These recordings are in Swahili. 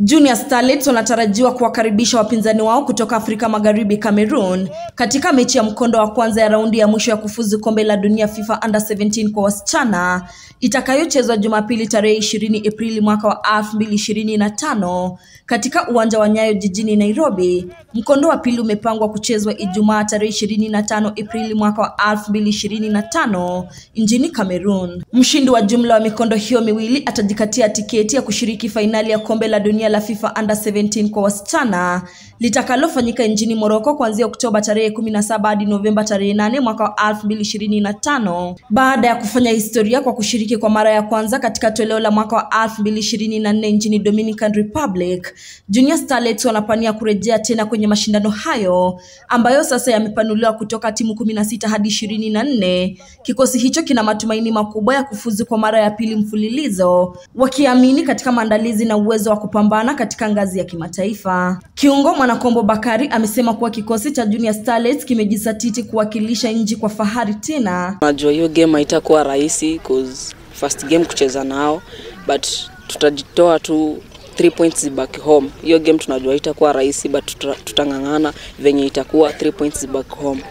Junior Starlets wanatarajiwa kuwakaribisha wapinzani wao kutoka Afrika Magharibi Cameroon katika mechi ya mkondo wa kwanza ya raundi ya mwisho ya kufuzu kombe la dunia FIFA Under 17 kwa wasichana itakayochezwa Jumapili tarehe 20 Aprili mwaka wa 2025 katika uwanja wa Nyayo jijini Nairobi. Mkondo wa pili umepangwa kuchezwa Ijumaa tarehe 25 Aprili mwaka wa 2025 nchini Cameroon. Mshindi wa jumla wa mikondo hiyo miwili atajikatia tiketi ya kushiriki fainali ya kombe la dunia la FIFA Under 17 kwa wasichana litakalofanyika nchini Morocco kuanzia Oktoba tarehe 17 hadi Novemba tarehe 8 mwaka wa 2025 baada ya kufanya historia kwa kushiriki kwa mara ya kwanza katika toleo la mwaka wa 2024 nchini Dominican Republic. Junior Starlets wanapania kurejea tena kwenye mashindano hayo ambayo sasa yamepanuliwa kutoka timu 16 hadi 24. Kikosi hicho kina matumaini makubwa ya kufuzu kwa mara ya pili mfululizo, wakiamini katika maandalizi na uwezo wa kupambana katika ngazi ya kimataifa. Kiungo Mwanakombo Bakari amesema kuwa kikosi cha Junior Starlets kimejizatiti kuwakilisha nchi kwa fahari tena. Najua hiyo game haitakuwa rahisi cause first game kucheza nao, but tutajitoa tu 3 points back home. Hiyo game tunajua haitakuwa rahisi, but tutangangana venye itakuwa 3 points back home.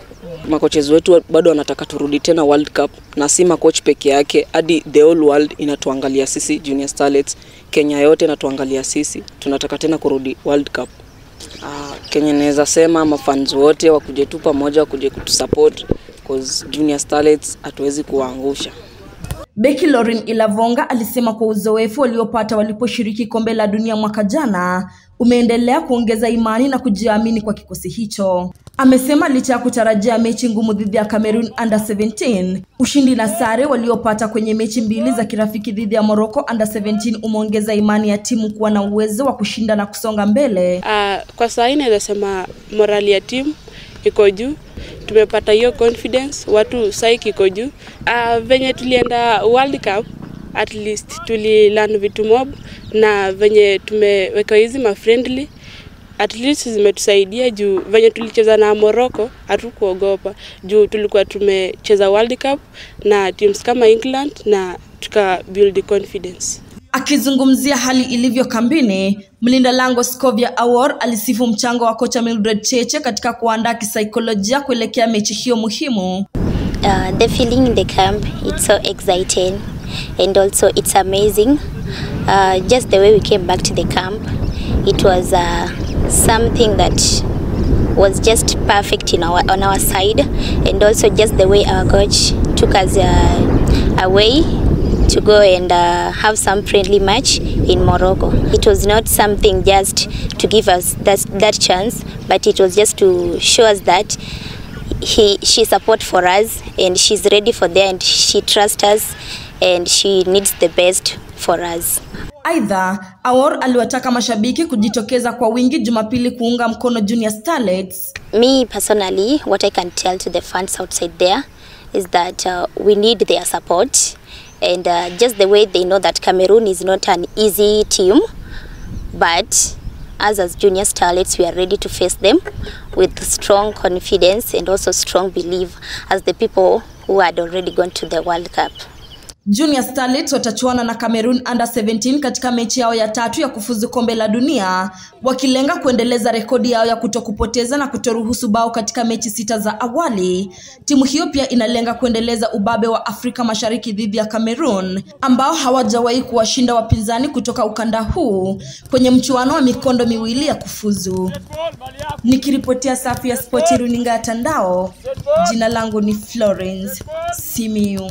Makochezo wetu bado wanataka turudi tena World Cup, na si makoch peke yake, hadi the whole world inatuangalia sisi Junior Starlets. Kenya yote inatuangalia sisi. Tunataka tena kurudi World Cup. Kenya naweza sema mafans wote wakuje tu pamoja, wakuje kutusupport cause Junior Starlets hatuwezi kuangusha. Becky Lauren Ilavonga alisema kwa uzoefu waliopata waliposhiriki kombe la dunia mwaka jana umeendelea kuongeza imani na kujiamini kwa kikosi hicho. Amesema licha ya kutarajia mechi ngumu dhidi ya Cameroon Under 17, ushindi na sare waliopata kwenye mechi mbili za kirafiki dhidi ya Morocco Under 17 umeongeza imani ya timu kuwa na uwezo wa kushinda na kusonga mbele. Kwa sasa naweza sema morali ya timu iko juu. Tumepata hiyo confidence, watu psyche iko juu. Venye tulienda World Cup, at least tulilearn vitu mob, na venye tumeweka hizi ma-friendly, at least zimetusaidia juu venye tulicheza na Morocco hatukuogopa juu tulikuwa tumecheza World Cup na teams kama England na tuka build confidence. Akizungumzia hali ilivyo kambini, mlinda lango Scovia Awor alisifu mchango wa kocha Mildred Cheche katika kuandaa kisaikolojia kuelekea mechi hiyo muhimu. The feeling in the camp, it's so exciting and also it's amazing. Just the way we came back to the camp, it was something that was just perfect on our side, and also just the way our coach took us away to go and have some friendly match in Morocco. It was not something just to give us that chance, but it was just to show us that she support for us and she's ready for that, and she trusts us and she needs the best for us. Aidha, Awor aliwataka mashabiki kujitokeza kwa wingi Jumapili kuunga mkono Junior Starlets. Me personally, what I can tell to the fans outside there is that we need their support, and just the way they know that Cameroon is not an easy team, but as Junior Starlets, we are ready to face them with strong confidence and also strong belief as the people who had already gone to the World Cup. Junior Starlets watachuana na Cameroon Under 17 katika mechi yao ya 3 ya kufuzu kombe la dunia, wakilenga kuendeleza rekodi yao ya kutokupoteza na kutoruhusu bao katika mechi 6 za awali. Timu hiyo pia inalenga kuendeleza ubabe wa Afrika Mashariki dhidi ya Cameroon, ambao hawajawahi kuwashinda wapinzani kutoka ukanda huu kwenye mchuano wa mikondo miwili ya kufuzu. Nikiripotia Safi ya Spoti runinga ya Tandao, jina langu ni Florence Simiyu.